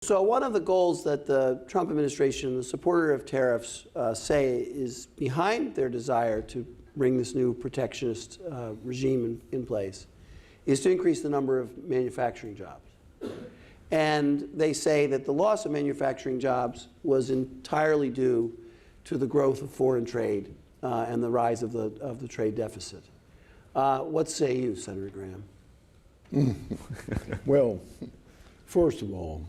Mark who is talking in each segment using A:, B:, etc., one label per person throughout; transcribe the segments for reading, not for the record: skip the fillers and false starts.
A: So one of the goals that the Trump administration, the supporter of tariffs, say is behind their desire to bring this new protectionist regime in place is to increase the number of manufacturing jobs. And they say that the loss of manufacturing jobs was entirely due to the growth of foreign trade and the rise of the trade deficit. What say you, Senator Gramm?
B: Well, first of all,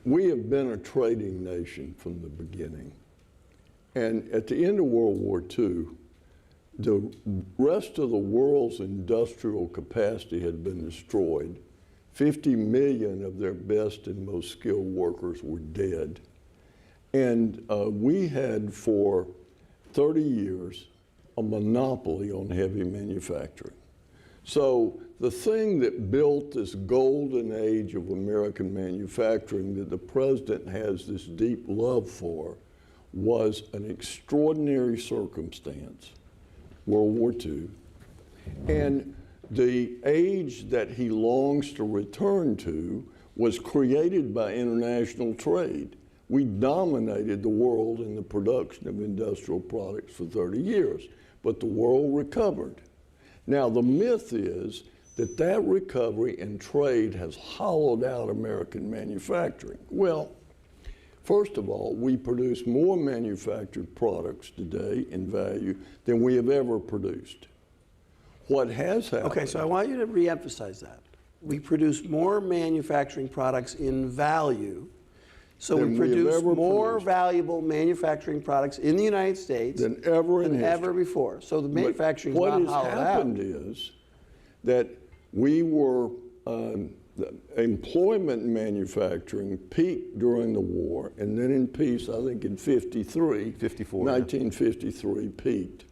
B: we have been a trading nation from the beginning. And at the end of World War II, the rest of the world's industrial capacity had been destroyed. 50 million of their best and most skilled workers were dead. And we had for 30 years a monopoly on heavy manufacturing. So the thing that built this golden age of American manufacturing that the president has this deep love for was an extraordinary circumstance, World War II. And the age that he longs to return to was created by international trade. We dominated the world in the production of industrial products for 30 years, but the world recovered. Now, the myth is that that recovery in trade has hollowed out American manufacturing. Well, first of all, we produce more manufactured products today in value than we have ever produced. What has happened...
A: Okay, so I want you to reemphasize that. We produce more manufacturing products in value, so we produce more valuable manufacturing products in the United States
B: than ever
A: before. So the manufacturing is not hollowed out.
B: What has happened is that we were, the employment manufacturing peaked during the war, and then in peace, I think in 1953 peaked.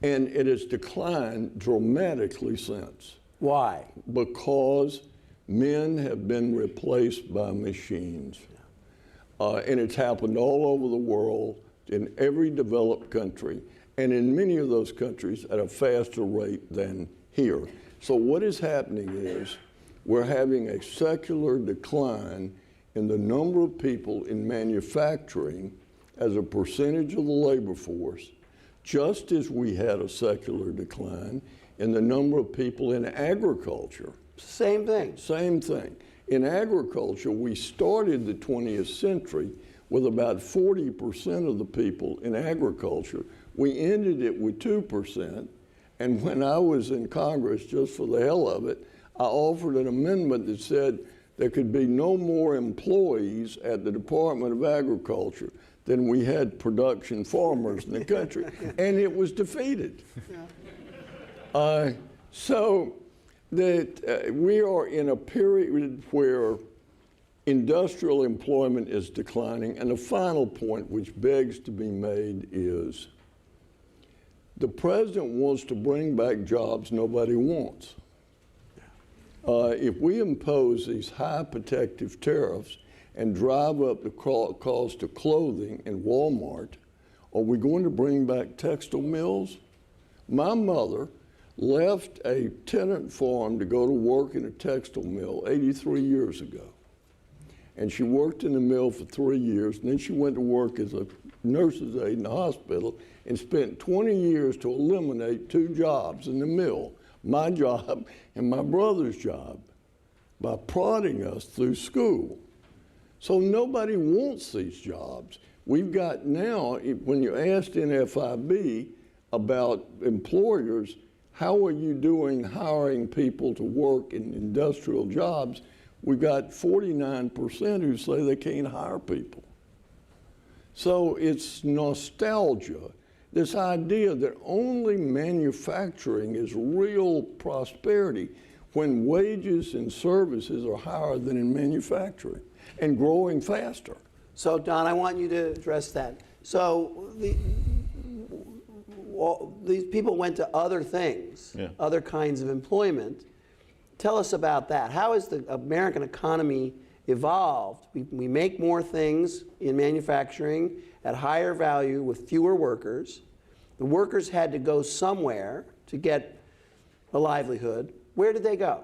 B: And it has declined dramatically since.
A: Why?
B: Because men have been replaced by machines. And it's happened all over the world, in every developed country, and in many of those countries at a faster rate than here. So what is happening is we're having a secular decline in the number of people in manufacturing as a percentage of the labor force, just as we had a secular decline in the number of people in agriculture.
A: Same thing.
B: Same thing. In agriculture, we started the 20th century with about 40% of the people in agriculture. We ended it with 2%. And when I was in Congress, just for the hell of it, I offered an amendment that said there could be no more employees at the Department of Agriculture than we had production farmers in the country. And it was defeated. Yeah. So that we are in a period where industrial employment is declining. And the final point which begs to be made is the president wants to bring back jobs nobody wants. If we impose these high protective tariffs and drive up the cost of clothing in Walmart, are we going to bring back textile mills? My mother left a tenant farm to go to work in a textile mill 83 years ago. And she worked in the mill for 3 years, and then she went to work as a nurse's aide in the hospital and spent 20 years to eliminate 2 jobs in the mill, my job and my brother's job, by prodding us through school. So nobody wants these jobs. We've got now, when you asked NFIB about employers, how are you doing hiring people to work in industrial jobs? We've got 49% who say they can't hire people. So it's nostalgia, this idea that only manufacturing is real prosperity when wages and services are higher than in manufacturing and growing faster.
A: So Don, I want you to address that. So these people went to other things, other kinds of employment. Tell us about that. How has the American economy evolved? We make more things in manufacturing at higher value with fewer workers. The workers had to go somewhere to get a livelihood. Where did they go?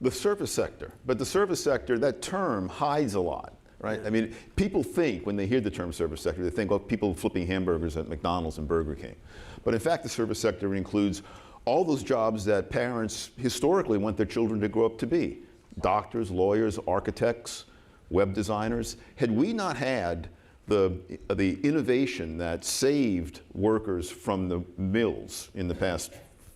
C: the service sector. But the service sector, that term hides a lot, right? I mean, people think, when they hear the term service sector, they think, oh, people flipping hamburgers at McDonald's and Burger King. But in fact, the service sector includes all those jobs that parents historically want their children to grow up to be. Doctors, lawyers, architects, web designers. Had we not had the innovation that saved workers from the mills in the past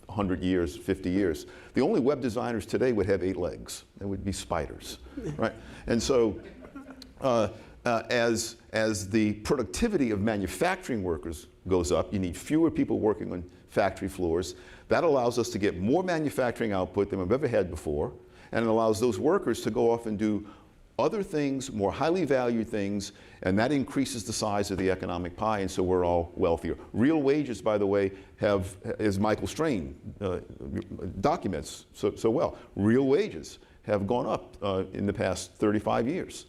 C: 100 years, 50 years, the only web designers today would have 8 legs. They would be spiders, right? And so as the productivity of manufacturing workers goes up, you need fewer people working on factory floors. That allows us to get more manufacturing output than we've ever had before, and it allows those workers to go off and do other things, more highly valued things, and that increases the size of the economic pie, and so we're all wealthier. Real wages, by the way, have, as Michael Strain documents so well, real wages have gone up in the past 35 years.